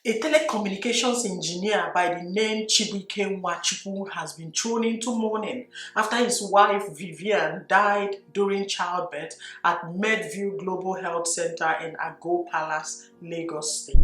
A telecommunications engineer by the name Chibuike Nwachukwu has been thrown into mourning after his wife Vivian died during childbirth at Medville Global Health Center in Agbo Palace, Lagos State.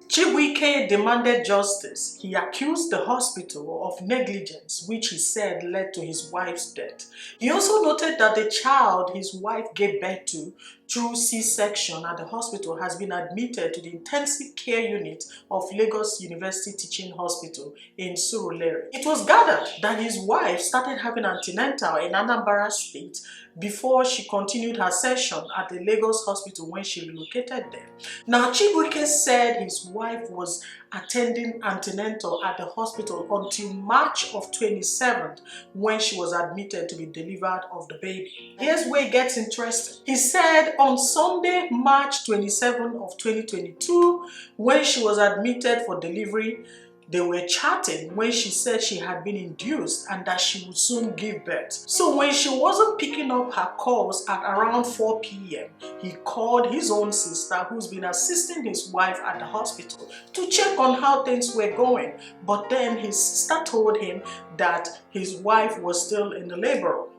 Chibuike demanded justice. He accused the hospital of negligence, which he said led to his wife's death. He also noted that the child his wife gave birth to through C-section at the hospital has been admitted to the intensive care unit of Lagos University Teaching Hospital in Surulere. It was gathered that his wife started having antenatal in Anambra State before she continued her session at the Lagos hospital when she relocated there. Now, Chibuike said his wife was attending antenatal at the hospital until March of 27th when she was admitted to be delivered of the baby. Here's where it gets interesting. He said on Sunday, March 27th of 2022, when she was admitted for delivery, they were chatting when she said she had been induced and that she would soon give birth. So when she wasn't picking up her calls at around 4 p.m., he called his own sister, who's been assisting his wife at the hospital, to check on how things were going. But then his sister told him that his wife was still in the labor room.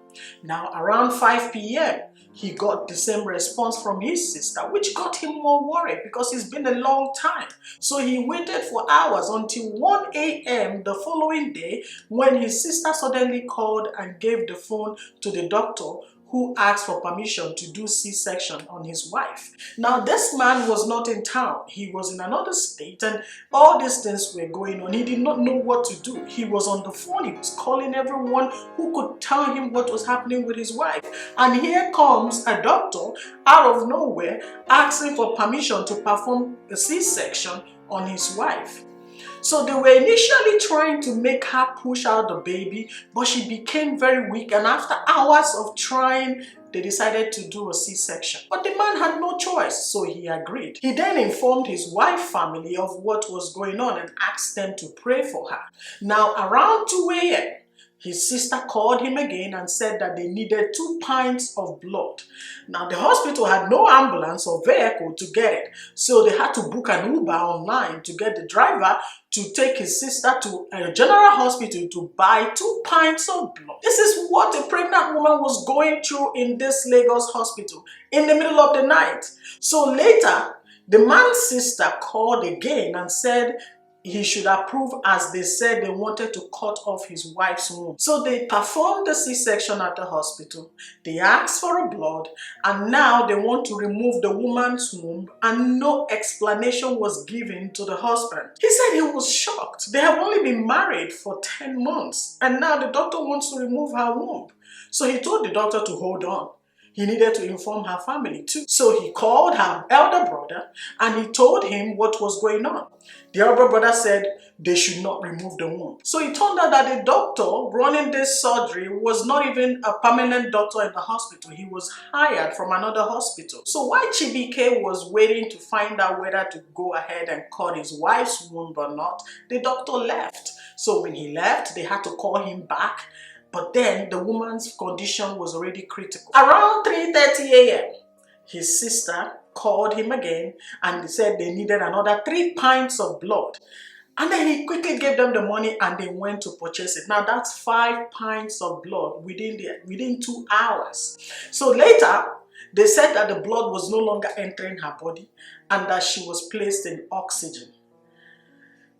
Now around 5 p.m., he got the same response from his sister, which got him more worried because it's been a long time. So he waited for hours until 1 a.m. the following day when his sister suddenly called and gave the phone to the doctor who asked for permission to do C-section on his wife. Now, this man was not in town. He was in another state and all these things were going on. He did not know what to do. He was on the phone. He was calling everyone who could tell him what was happening with his wife. And here comes a doctor out of nowhere asking for permission to perform a C-section on his wife. So they were initially trying to make her push out the baby, but she became very weak, and after hours of trying, they decided to do a C-section. But the man had no choice, so he agreed. He then informed his wife's family of what was going on and asked them to pray for her. Now, around 2 a.m., his sister called him again and said that they needed 2 pints of blood. Now, the hospital had no ambulance or vehicle to get it, so they had to book an Uber online to get the driver to take his sister to a general hospital to buy 2 pints of blood. This is what a pregnant woman was going through in this Lagos hospital in the middle of the night. So later, the man's sister called again and said he should approve, as they said they wanted to cut off his wife's womb. So they performed the C-section at the hospital. They asked for a blood, and now they want to remove the woman's womb, and no explanation was given to the husband. He said he was shocked. They have only been married for 10 months, and now the doctor wants to remove her womb. So he told the doctor to hold on. He needed to inform her family too. So he called her elder brother and he told him what was going on. The elder brother said they should not remove the womb. So it turned out that the doctor running this surgery was not even a permanent doctor in the hospital. He was hired from another hospital. So while Chibuike was waiting to find out whether to go ahead and cut his wife's womb or not, the doctor left. So when he left, they had to call him back. But then the woman's condition was already critical. Around 3:30 a.m., his sister called him again and said they needed another 3 pints of blood. And then he quickly gave them the money and they went to purchase it. Now that's 5 pints of blood within 2 hours. So later, they said that the blood was no longer entering her body and that she was placed in oxygen.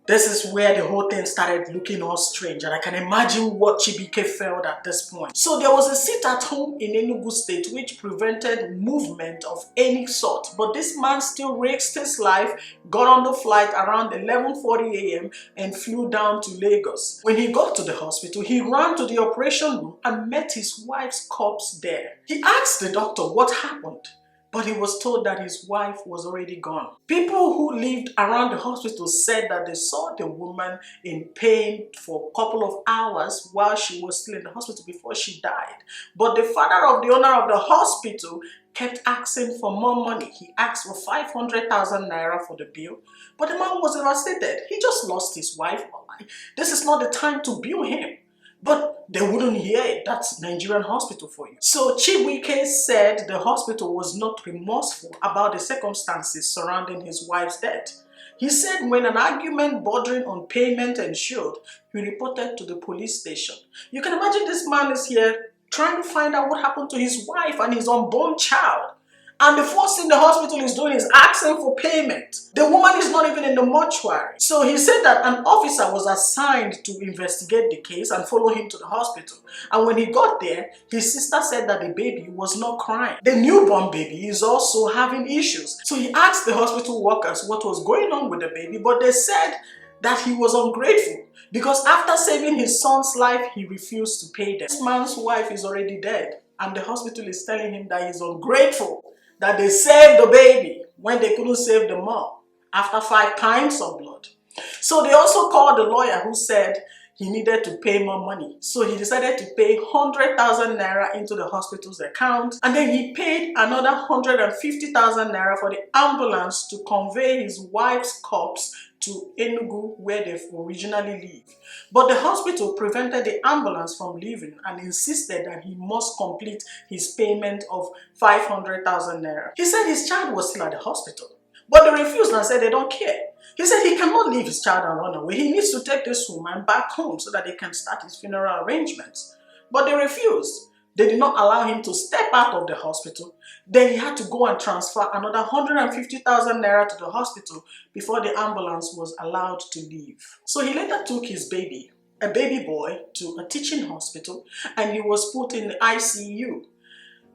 This is where the whole thing started looking all strange, and I can imagine what Chibuike felt at this point. So there was a sit-at-home in Enugu State which prevented movement of any sort, but this man still risked his life, got on the flight around 11:40 a.m. and flew down to Lagos. When he got to the hospital, he ran to the operation room and met his wife's corpse there. He asked the doctor what happened, but he was told that his wife was already gone. People who lived around the hospital said that they saw the woman in pain for a couple of hours while she was still in the hospital before she died. But the father of the owner of the hospital kept asking for more money. He asked for 500,000 naira for the bill, but the man was devastated. He just lost his wife. This is not the time to bill him. But they wouldn't hear it. That's Nigerian hospital for you. So Chibuike said the hospital was not remorseful about the circumstances surrounding his wife's death. He said when an argument bordering on payment ensued, he reported to the police station. You can imagine this man is here trying to find out what happened to his wife and his unborn child. And the first thing the hospital is doing is asking for payment. The woman is not even in the mortuary. So he said that an officer was assigned to investigate the case and follow him to the hospital. And when he got there, his sister said that the baby was not crying. The newborn baby is also having issues. So he asked the hospital workers what was going on with the baby, but they said that he was ungrateful because after saving his son's life, he refused to pay them. This man's wife is already dead, and the hospital is telling him that he's ungrateful, that they saved the baby when they couldn't save the mom after 5 pints of blood. So they also called the lawyer who said he needed to pay more money. So he decided to pay 100,000 naira into the hospital's account, and then he paid another 150,000 naira for the ambulance to convey his wife's corpse to Enugu, where they originally lived. But the hospital prevented the ambulance from leaving and insisted that he must complete his payment of 500,000 naira. He said his child was still at the hospital, but they refused and said they don't care. He said he cannot leave his child and run away. He needs to take this woman back home so that they can start his funeral arrangements. But they refused. They did not allow him to step out of the hospital. Then he had to go and transfer another 150,000 naira to the hospital before the ambulance was allowed to leave. So he later took his baby, a baby boy, to a teaching hospital, and he was put in the ICU.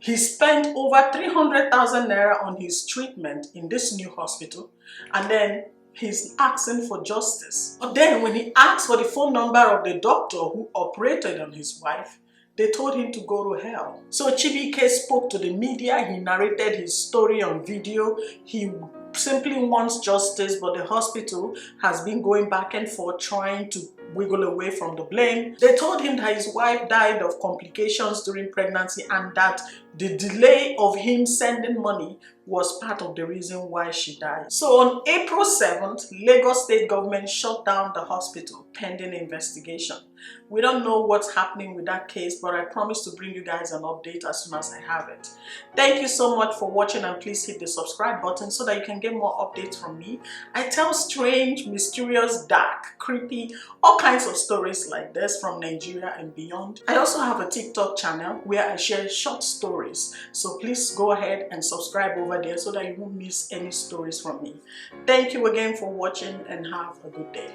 He spent over 300,000 naira on his treatment in this new hospital, and then he's asking for justice. But then when he asked for the phone number of the doctor who operated on his wife, they told him to go to hell. So Chibuike spoke to the media. He narrated his story on video. He simply wants justice, but the hospital has been going back and forth trying to wiggle away from the blame. They told him that his wife died of complications during pregnancy and that the delay of him sending money was part of the reason why she died. So on April 7th, Lagos State government shut down the hospital pending investigation. We don't know what's happening with that case, but I promise to bring you guys an update as soon as I have it. Thank you so much for watching, and please hit the subscribe button so that you can get more updates from me. I tell strange, mysterious, dark, creepy, all kinds of stories like this from Nigeria and beyond. I also have a TikTok channel where I share short stories, so please go ahead and subscribe over there so that you won't miss any stories from me. Thank you again for watching, and have a good day.